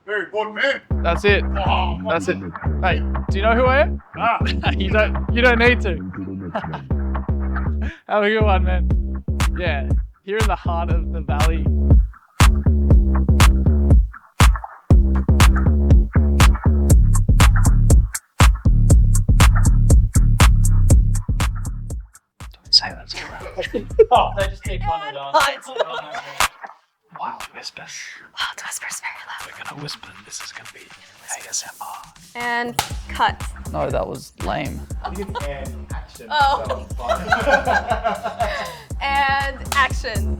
very important man. That's it. Oh, That's it. Hey, do you know who I am? Ah. You don't need to. Have a good one, man. Yeah, here in the heart of the valley. Don't say that too loud. Oh, they just keep on it on. Wild whispers. Wild whispers very loud. We're gonna whisper. This is gonna be ASMR. And cut. No, that was lame. And action. Oh. And action.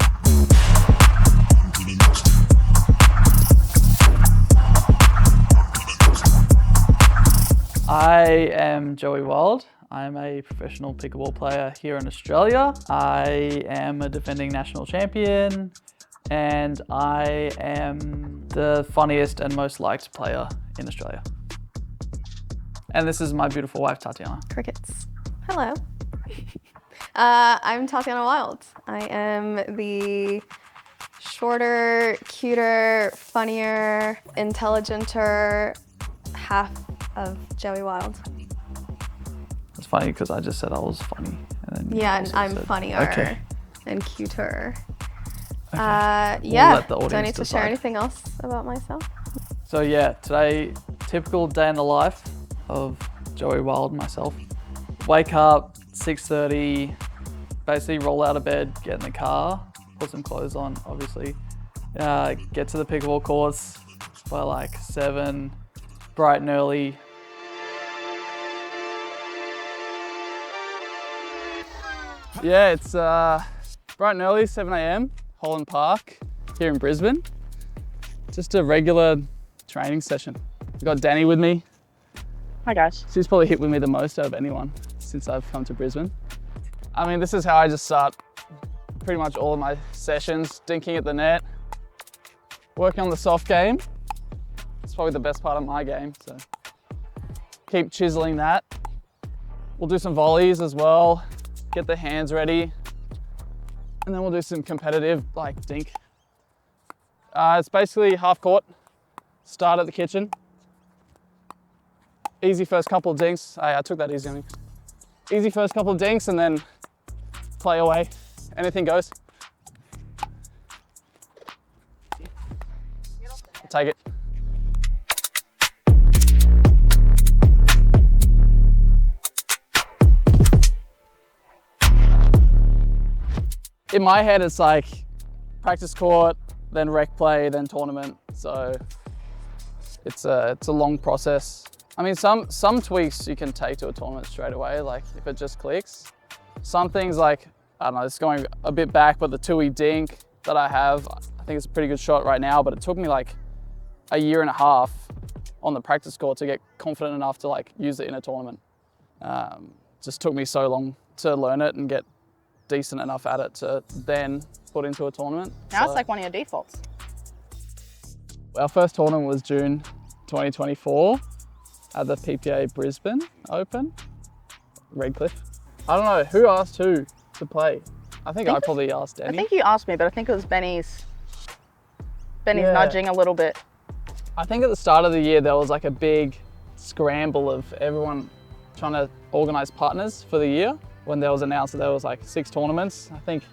I am Joey Wild. I'm a professional pickleball player here in Australia. I am a defending national champion, and I am the funniest and most liked player in Australia. And this is my beautiful wife, Tatiana. Crickets. Hello. I'm Tatiana Wild. I am the shorter, cuter, funnier, intelligenter half of Joey Wild. It's funny because I just said I was funny. And then Yeah, and I'm said, funnier okay. and cuter. Okay. Yeah, let the do I audience need to decide. share anything else about myself? So yeah, today, typical day in the life of Joey Wild, myself. Wake up, 6:30, basically roll out of bed, get in the car, put some clothes on, obviously. Get to the pickleball course by like 7, bright and early. Yeah, it's bright and early, 7 a.m, Holland Park here in Brisbane. Just a regular training session. We've got Danni with me. Hi guys. She's probably hit with me the most out of anyone since I've come to Brisbane. I mean, this is how I just start pretty much all of my sessions, dinking at the net, working on the soft game. It's probably the best part of my game, so keep chiseling that. We'll do some volleys as well, get the hands ready, and then we'll do some competitive like dink. It's basically half court, start at the kitchen. Easy first couple of dinks. I took that easy on me. Easy first couple of dinks and then play away. Anything goes. I'll take it. In my head, it's like practice court, then rec play, then tournament. So it's a long process. I mean, some tweaks you can take to a tournament straight away, like if it just clicks. Some things like, I don't know, it's going a bit back, but the 2E dink that I have, I think it's a pretty good shot right now, but it took me like a year and a half on the practice court to get confident enough to like use it in a tournament. Just took me so long to learn it and get decent enough at it to then put into a tournament. Now it's like one of your defaults. Our first tournament was June 2024 at the PPA Brisbane Open, Redcliffe. I don't know, who asked who to play? I think I probably asked Danni. I think you asked me, but I think it was Benny's Yeah. nudging a little bit. I think at the start of the year, there was like a big scramble of everyone trying to organize partners for the year. When there was announced that there was like 6 tournaments, I think it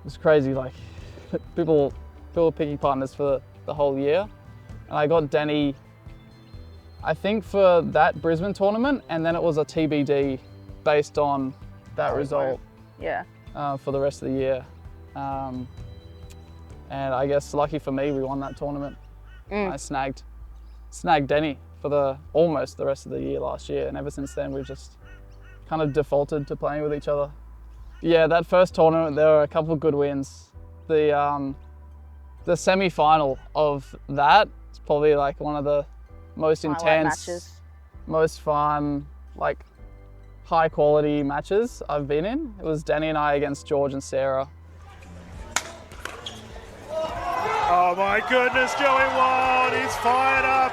was crazy. Like people were picking partners for the whole year. And I got Danni, I think for that Brisbane tournament, and then it was a TBD based on that result Yeah. for the rest of the year. And I guess lucky for me, we won that tournament. I snagged Danni for almost the rest of the year last year, and ever since then we've just kind of defaulted to playing with each other. Yeah, that first tournament, there were a couple of good wins. The semi-final of that is probably like one of the most intense, matches. most fun, like high quality matches I've been in. It was Danni and I against George and Sarah. Oh my goodness, Joey Wild, he's fired up.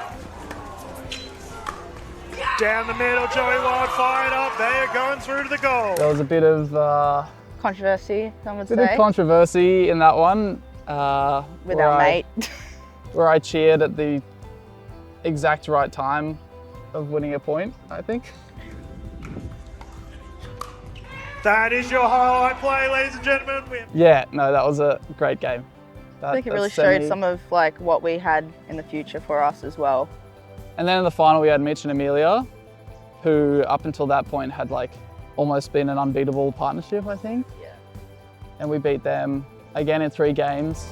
Down the middle, Joey Wild fired up. They are going through to the goal. There was a bit of Controversy, some would bit say. of controversy in that one. With our mate. Where I cheered at the exact right time of winning a point, I think. That is your highlight play, ladies and gentlemen. Yeah, no, that was a great game. I think it really showed some of like what we had in the future for us as well. And then in the final we had Mitch and Emilia, who up until that point had like almost been an unbeatable partnership, I think. Yeah. And we beat them again in 3 games.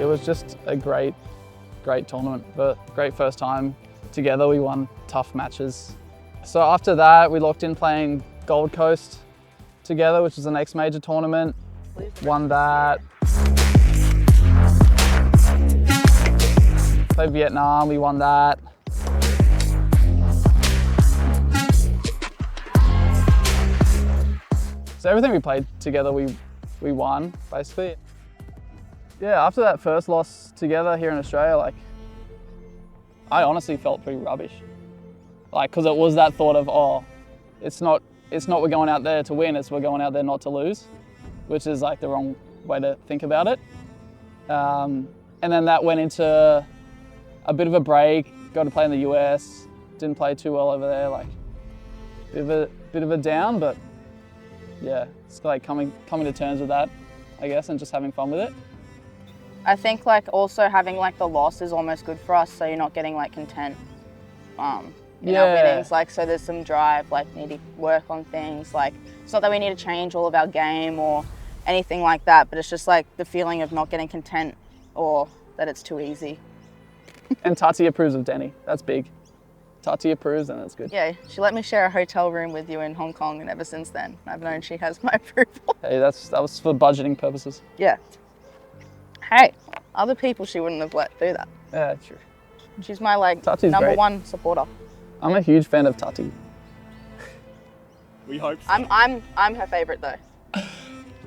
It was just a great tournament, but great first time together. We won tough matches. So after that, we locked in playing Gold Coast together, which is the next major tournament. Won that. Played Vietnam, we won that. So everything we played together, we won, basically. Yeah, after that first loss together here in Australia, like, I honestly felt pretty rubbish. Like, because it was that thought of, oh, it's not we're going out there to win, it's we're going out there not to lose, which is like the wrong way to think about it. And then that went into a bit of a break, got to play in the US, didn't play too well over there, like, bit of a down, but yeah, it's like coming to terms with that, I guess, and just having fun with it. I think like also having like the loss is almost good for us, so you're not getting like content in our winnings. Like, so there's some drive, like need to work on things. Like, it's not that we need to change all of our game or anything like that, but it's just like the feeling of not getting content or that it's too easy. And Tati approves of Danni. That's big. Tati approves, and that's good. Yeah, she let me share a hotel room with you in Hong Kong, and ever since then, I've known she has my approval. Hey, that was for budgeting purposes. Yeah. Hey, other people she wouldn't have let do that. Yeah, true. She's my like Tati's number great. 1 supporter. I'm a huge fan of Tati. We hope so. I'm her favourite though.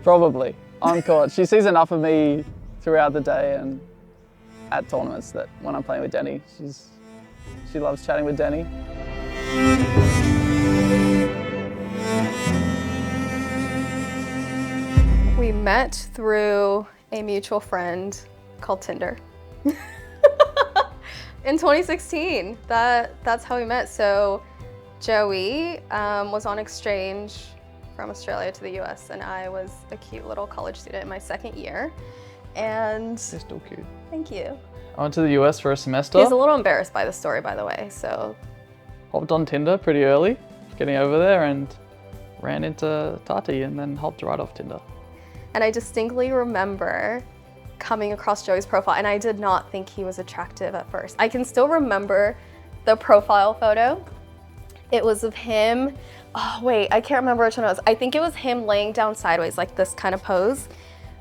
Probably on court. She sees enough of me throughout the day and at tournaments that when I'm playing with Danni, she loves chatting with Danni. We met through a mutual friend called Tinder. In 2016, that's how we met. So Joey was on exchange from Australia to the US, and I was a cute little college student in my 2nd year. And They're still cute. thank you. I went to the US for a semester. He's a little embarrassed by the story, by the way, so. Hopped on Tinder pretty early, getting over there, and ran into Tati and then hopped right off Tinder. And I distinctly remember coming across Joey's profile, and I did not think he was attractive at first. I can still remember the profile photo. It was of him, oh wait, I can't remember which one it was. I think it was him laying down sideways, like this kind of pose,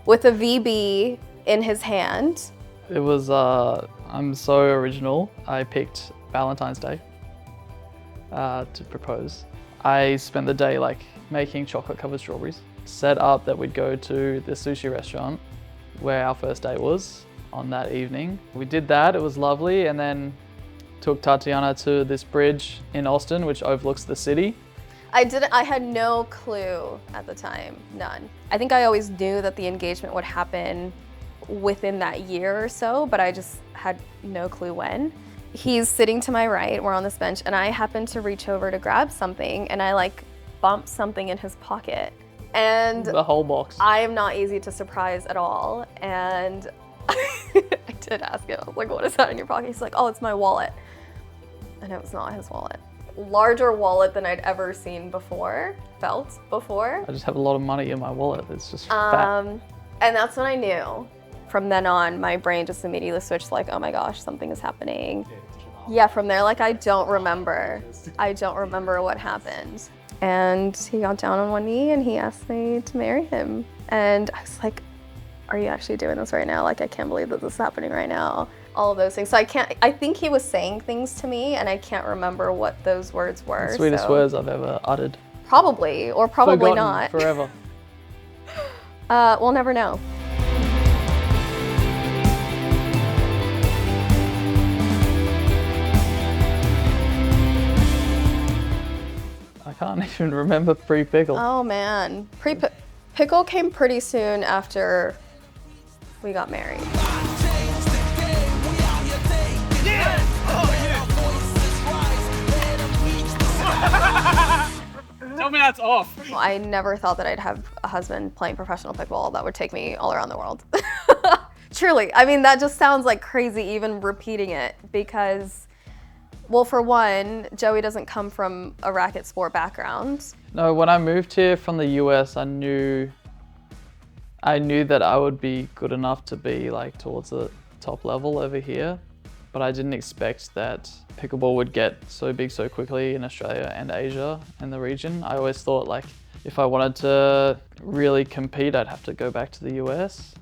with a VB in his hand. It was, I'm so original. I picked Valentine's Day to propose. I spent the day like making chocolate covered strawberries. Set up that we'd go to the sushi restaurant where our first date was on that evening. We did that, it was lovely, and then took Tatiana to this bridge in Austin, which overlooks the city. I had no clue at the time, none. I think I always knew that the engagement would happen within that year or so, but I just had no clue when. He's sitting to my right, we're on this bench, and I happen to reach over to grab something, and I like bump something in his pocket. And the whole box. I am not easy to surprise at all. And I did ask him, I was like, what is that in your pocket? He's like, oh, it's my wallet. And it was not his wallet. Larger wallet than I'd ever seen before, felt before. I just have a lot of money in my wallet, it's just fat. And that's when I knew. From then on, my brain just immediately switched like, oh my gosh, something is happening. Yeah, from there, like I don't remember what happened. And he got down on one knee and he asked me to marry him. And I was like, are you actually doing this right now? Like, I can't believe that this is happening right now. All of those things. So I think he was saying things to me and I can't remember what those words were. The sweetest words I've ever uttered. Probably, or probably Forgotten not. Forever. We'll never know. I can't even remember pre-pickle. Oh man, pickle came pretty soon after we got married. Tell me that's off. Well, I never thought that I'd have a husband playing professional pickleball that would take me all around the world. Truly, I mean, that just sounds like crazy even repeating it because, well, for one, Joey doesn't come from a racket sport background. No, when I moved here from the US, I knew that I would be good enough to be like towards the top level over here, but I didn't expect that pickleball would get so big so quickly in Australia and Asia and the region. I always thought like if I wanted to really compete, I'd have to go back to the US.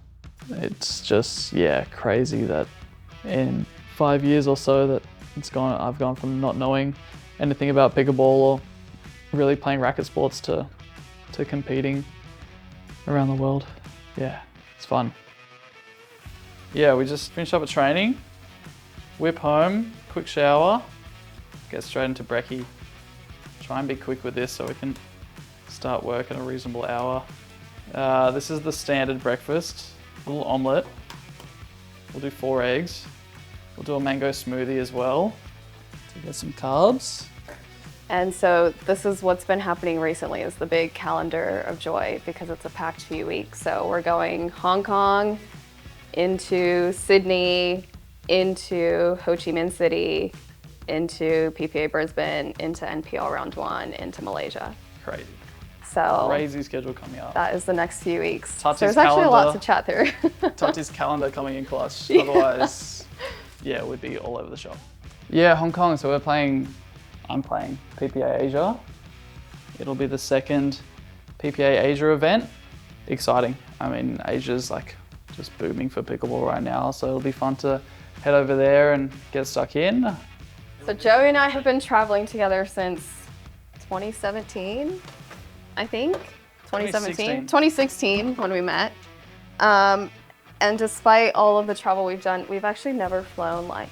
It's just, yeah, crazy that in 5 years or so that I've gone from not knowing anything about pickleball or really playing racket sports to competing around the world. Yeah, it's fun. Yeah, we just finished up a training, whip home, quick shower, get straight into brekkie. Try and be quick with this so we can start work at a reasonable hour. This is the standard breakfast, a little omelette. We'll do 4 eggs. We'll do a mango smoothie as well to get some carbs. And so this is what's been happening recently is the big calendar of joy because it's a packed few weeks. So we're going Hong Kong, into Sydney, into Ho Chi Minh City, into PPA Brisbane, into NPL Round 1, into Malaysia. Crazy. So Crazy schedule coming up. that is the next few weeks. Tati's So there's actually a lot calendar. to chat through. Tati's calendar coming in clutch. Otherwise, yeah, we'd be all over the shop. Yeah, Hong Kong. So I'm playing PPA Asia. It'll be the second PPA Asia event. Exciting. I mean, Asia's like just booming for pickleball right now. So it'll be fun to head over there and get stuck in. So Joey and I have been traveling together since 2017, I think. 2016 when we met. And despite all of the travel we've done, we've actually never flown like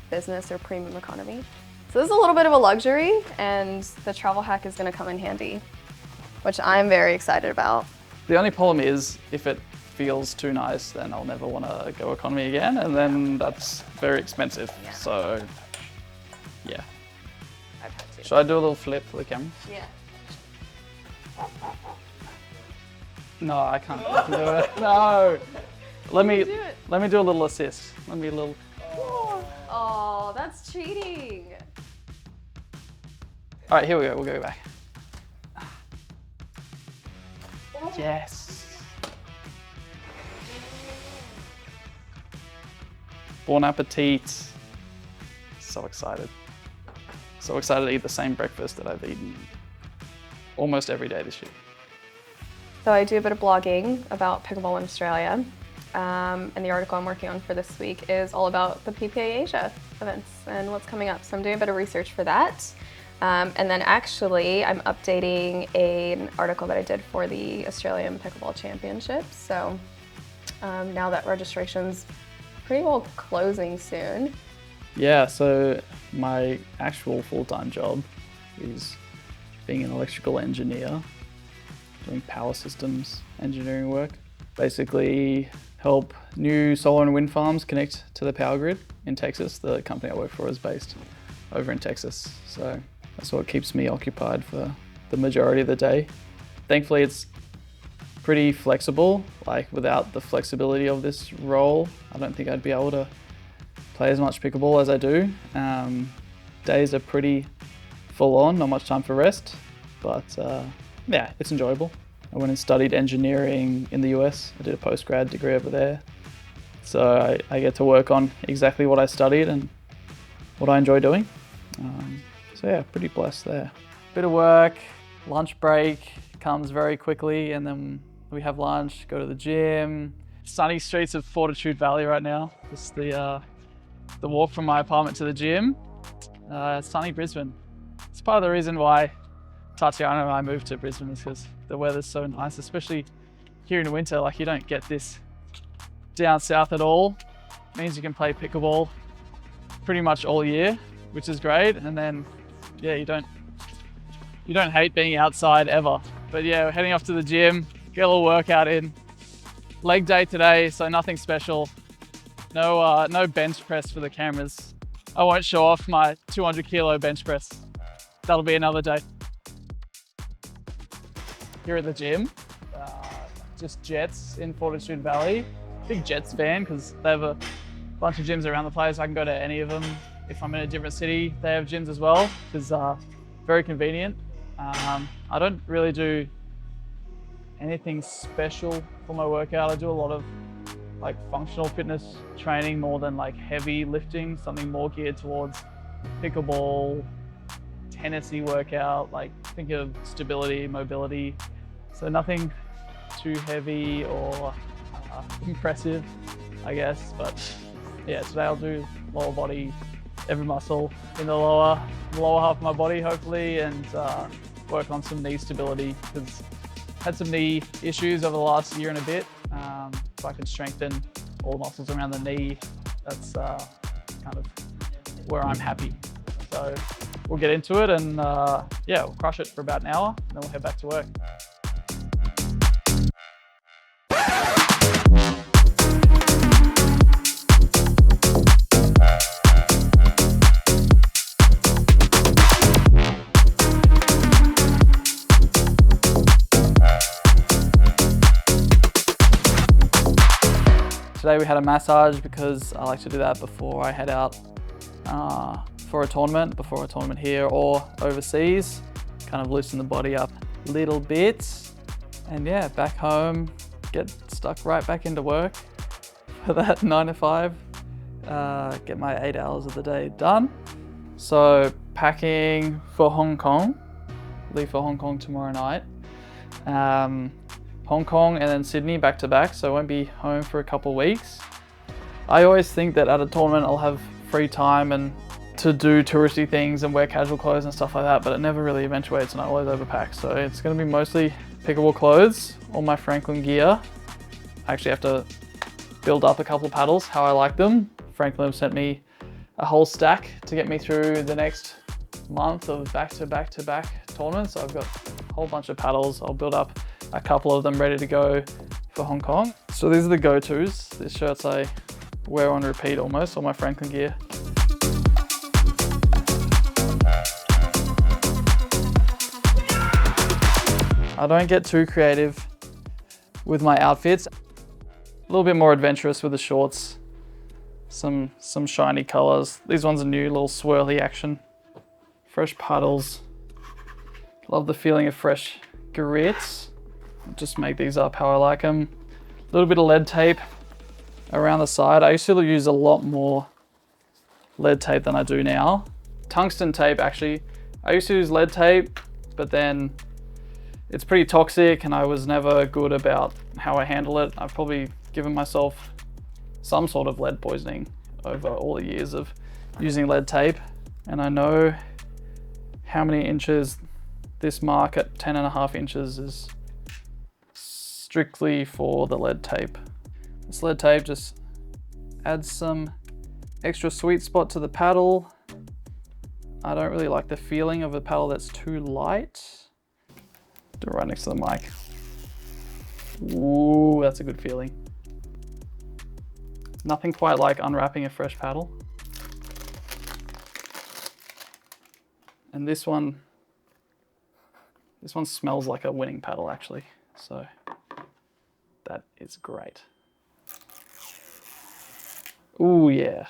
business or premium economy. So this is a little bit of a luxury and the travel hack is gonna come in handy, which I'm very excited about. The only problem is if it feels too nice, then I'll never want to go economy again, and then that's very expensive. Yeah. So, yeah. I've had to. Should I do a little flip for the camera? Yeah. No, I can't do it. No. Let me do a little assist. Let me a little. Oh, that's cheating. All right, here we go. We'll go back. Yes. Bon appetit. So excited. So excited to eat the same breakfast that I've eaten almost every day this year. So I do a bit of blogging about pickleball in Australia. And the article I'm working on for this week is all about the PPA Asia events and what's coming up. So I'm doing a bit of research for that. And then actually I'm updating an article that I did for the Australian Pickleball Championships. So now that registration's pretty well closing soon. Yeah, so my actual full-time job is being an electrical engineer, doing power systems engineering work. Basically help new solar and wind farms connect to the power grid in Texas. The company I work for is based over in Texas. So that's what keeps me occupied for the majority of the day. Thankfully, it's pretty flexible. Like without the flexibility of this role, I don't think I'd be able to play as much pickleball as I do. Days are pretty full on, not much time for rest, but yeah, it's enjoyable. I went and studied engineering in the US. I did a postgrad degree over there. So I get to work on exactly what I studied and what I enjoy doing. So yeah, pretty blessed there. Bit of work, lunch break comes very quickly, and then we have lunch, go to the gym. Sunny streets of Fortitude Valley right now. Just the walk from my apartment to the gym. Sunny Brisbane. It's part of the reason why Tatiana and I moved to Brisbane is because the weather's so nice, especially here in winter. Like you don't get this down south at all. It means you can play pickleball pretty much all year, which is great. And then, yeah, you don't you don't hate being outside ever. But yeah, we're heading off to the gym, get a little workout in. Leg day today, so nothing special. No bench press for the cameras. I won't show off my 200 kilo bench press. That'll be another day. Here at the gym, just Jets in Fortitude Valley. Big Jets fan because they have a bunch of gyms around the place. I can go to any of them. If I'm in a different city, they have gyms as well, which is very convenient. I don't really do anything special for my workout. I do a lot of like functional fitness training more than like heavy lifting, something more geared towards pickleball, tennis-y workout, like think of stability, mobility. So nothing too heavy or impressive, I guess. But yeah, today I'll do lower body, every muscle in the lower half of my body, hopefully, and work on some knee stability because I had some knee issues over the last year and a bit. If I can strengthen all the muscles around the knee, that's kind of where I'm happy. So we'll get into it and yeah, we'll crush it for about an hour and then we'll head back to work. Today we had a massage because I like to do that before I head out for a tournament, before a tournament here or overseas. Kind of loosen the body up a little bit. And yeah, back home, get stuck right back into work for that 9 to 5. Get my 8 hours of the day done. So packing for Hong Kong, leave for Hong Kong tomorrow night. Hong Kong and then Sydney back to back, so I won't be home for a couple of weeks. I always think that at a tournament I'll have free time and to do touristy things and wear casual clothes and stuff like that, but it never really eventuates and I always overpack. So it's going to be mostly pickleball clothes, all my Franklin gear. I actually have to build up a couple of paddles how I like them. Franklin have sent me a whole stack to get me through the next month of back-to-back tournaments. So I've got a whole bunch of paddles. I'll build up a couple of them ready to go for Hong Kong. So these are the go-tos. These shirts I wear on repeat almost, all my Franklin gear. I don't get too creative with my outfits. A little bit more adventurous with the shorts. Some shiny colors. These ones are new, little swirly action. Fresh puddles. Love the feeling of fresh grits. Just make these up how I like them. A little bit of lead tape around the side. I used to use a lot more lead tape than I do now. Tungsten tape actually. I used to use lead tape, but then it's pretty toxic and I was never good about how I handle it. I've probably given myself some sort of lead poisoning over all the years of using lead tape. And I know how many inches this mark at 10.5 inches is strictly for the lead tape. This lead tape just adds some extra sweet spot to the paddle. I don't really like the feeling of a paddle that's too light. Do it right next to the mic. Ooh, that's a good feeling. Nothing quite like unwrapping a fresh paddle. And this one smells like a winning paddle actually, so that is great. Ooh yeah,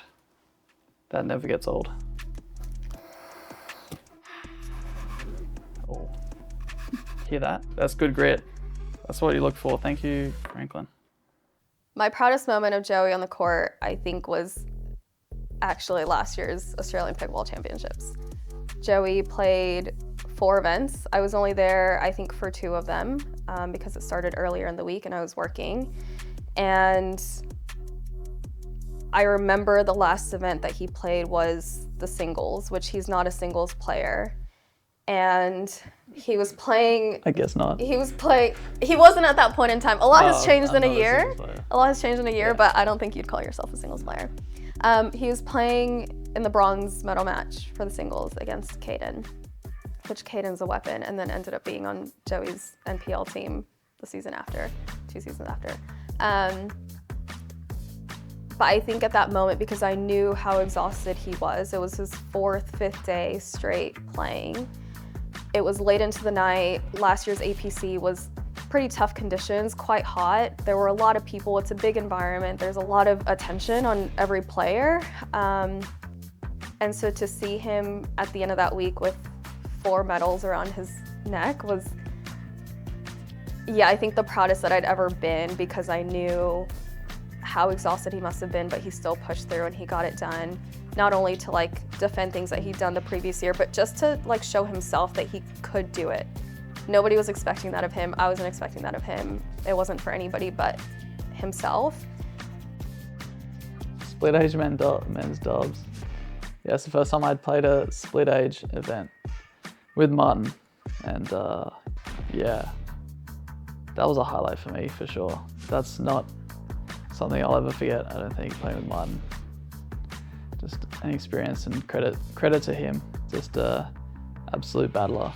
that never gets old. Oh, hear that? That's good grit. That's what you look for. Thank you, Franklin. My proudest moment of Joey on the court, I think, was actually last year's Australian Pickleball Championships. Joey played 4 events. I was only there, I think, for 2 of them because it started earlier in the week and I was working. And I remember the last event that he played was the singles, which he's not a singles player. And he was playing... I guess not. He wasn't at that point in time. A lot has changed in a year. A lot has changed in a year, but I don't think you'd call yourself a singles player. He was playing in the bronze medal match for the singles against Caden. which Caden's a weapon, and then ended up being on Joey's NPL team the season after, 2 seasons after. But I think at that moment, because I knew how exhausted he was, it was his 4th, 5th day straight playing. It was late into the night. Last year's APC was pretty tough conditions, quite hot. There were a lot of people. It's a big environment. There's a lot of attention on every player. And so to see him at the end of that week with 4 medals around his neck was, yeah, I think the proudest that I'd ever been, because I knew how exhausted he must have been, but he still pushed through and he got it done. Not only to like defend things that he'd done the previous year, but just to like show himself that he could do it. Nobody was expecting that of him. I wasn't expecting that of him. It wasn't for anybody but himself. Split age men's dubs. Yeah, it's the first time I'd played a split age event with Martin. And yeah, that was a highlight for me for sure. That's not something I'll ever forget, I don't think, playing with Martin. Just an experience, and credit to him. Just a absolute battler.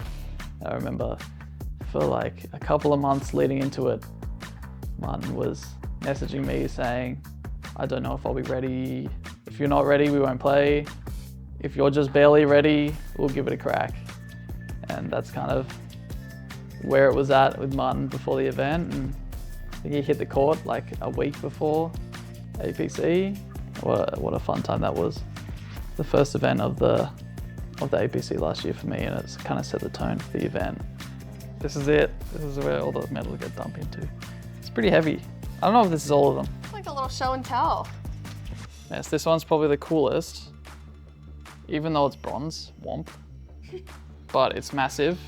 I remember for like a couple of months leading into it, Martin was messaging me saying, I don't know if I'll be ready. If you're not ready, we won't play. If you're just barely ready, we'll give it a crack. And that's kind of where it was at with Martin before the event. And I think he hit the court like a week before APC. What a fun time that was. The first event of the APC last year for me, and it's kind of set the tone for the event. This is it. This is where all the medals get dumped into. It's pretty heavy. I don't know if this is all of them. It's like a little show and tell. Yes, this one's probably the coolest, even though it's bronze, womp. But it's massive.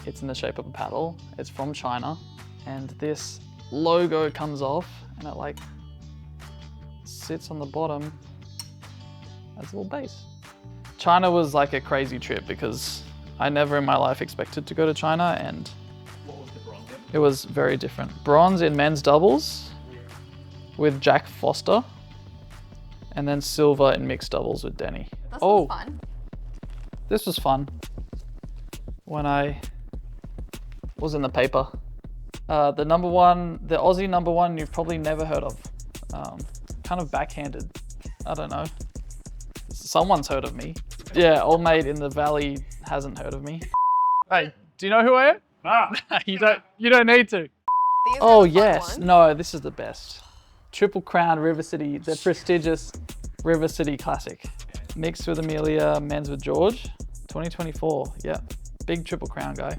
It's in the shape of a paddle. It's from China. And this logo comes off and it like sits on the bottom as a little base. China was like a crazy trip because I never in my life expected to go to China, and What was the bronze in? it was very different. Bronze in men's doubles with Jack Foster, and then silver in mixed doubles with Danni. This Oh. was fun. This was fun. When I was in the paper. The number one, the Aussie number one, you've probably never heard of. Kind of backhanded. I don't know. Someone's heard of me. Yeah, old mate in the valley hasn't heard of me. Hey, do you know who I am? Ah, You don't need to. These Oh are the fun yes, ones. no, this is the best. Triple Crown River City, the prestigious River City Classic. Mixed with Emilia, men's with 𝐿𝐺𝐝, 2024. Yeah, big Triple Crown guy.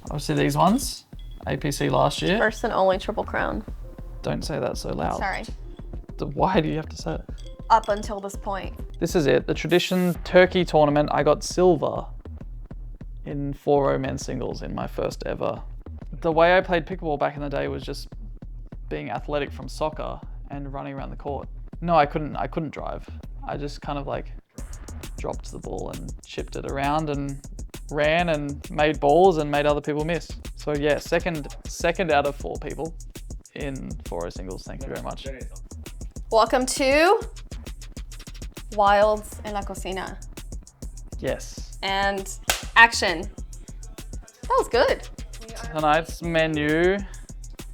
Obviously these ones, APC last year. First and only Triple Crown. Don't say that so loud. Sorry. Why do you have to say it? Up until this point. This is it, the Tradition Turkey tournament. I got silver in 4-0 men's singles in my first ever. The way I played pickleball back in the day was just being athletic from soccer and running around the court. No, I couldn't drive. I just kind of like dropped the ball and chipped it around and ran and made balls and made other people miss. So yeah, second out of 4 people in 4-0 singles. Thank you very much. Welcome to Wilds in la Cocina. Yes. And action. That was good. Tonight's menu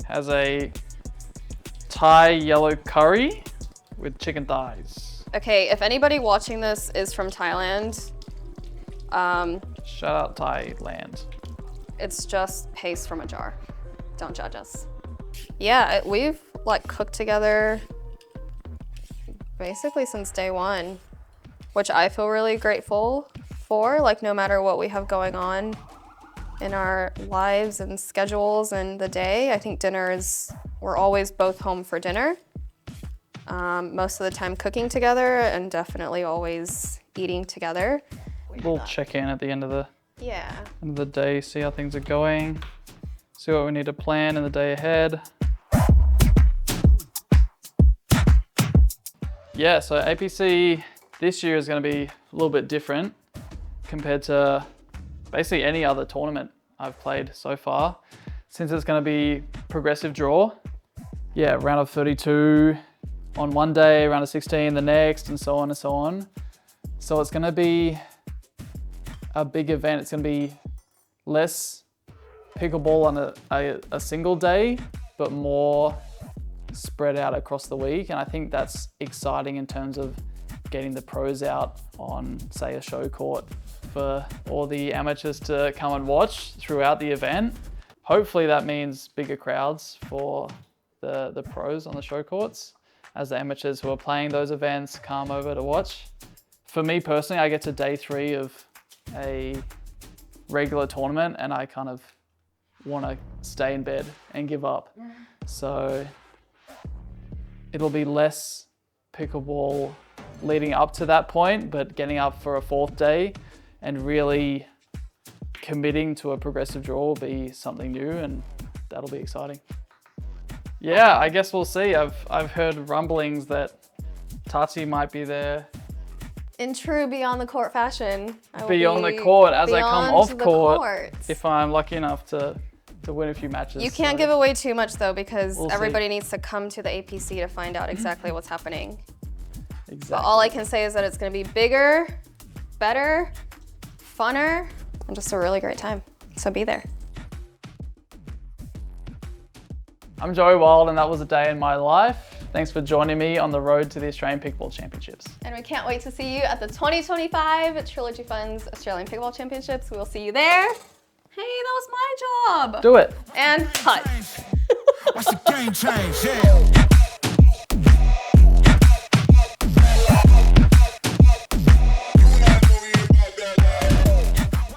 has a Thai yellow curry with chicken thighs. Okay, if anybody watching this is from Thailand, Shout out Thailand. it's just paste from a jar. Don't judge us. Yeah, we've like cooked together basically since day one, which I feel really grateful for. Like no matter what we have going on in our lives and schedules and the day, I think we're always both home for dinner. Most of the time cooking together and definitely always eating together. We'll check in at the end of the Yeah. day, see how things are going, see what we need to plan in the day ahead. Yeah, so APC this year is going to be a little bit different compared to basically any other tournament I've played so far, since it's going to be progressive draw. Yeah, round of 32 on one day, round of 16 the next, and so on and so on. So it's going to be a big event. It's going to be less pickleball on a single day, but more spread out across the week. And I think that's exciting in terms of getting the pros out on, say, a show court for all the amateurs to come and watch throughout the event. Hopefully that means bigger crowds for the pros on the show courts as the amateurs who are playing those events come over to watch. For me personally, I get to day 3 of a regular tournament and I kind of want to stay in bed and give up. So it'll be less pickleball leading up to that point, but getting up for a 4th day and really committing to a progressive draw will be something new, and that'll be exciting. Yeah, I guess we'll see. I've heard rumblings that 𝗙𝐿𝐿𝐴 might be there. In true beyond the court fashion, I will Beyond be the court as I come beyond off the court, if I'm lucky enough to win a few matches. You can't give away too much though, because We'll everybody needs to come to the APC to find out exactly what's happening. Exactly. But all I can say is that it's going to be bigger, better, funner, and just a really great time. So be there. I'm 𝐿𝐼 Wild, and that was a day in my life. Thanks for joining me on the road to the Australian Pickleball Championships. And we can't wait to see you at the 2025 Trilogy Funds Australian Pickleball Championships. We will see you there. Hey, that was my job. Do it. And cut. Watch the game change, yeah.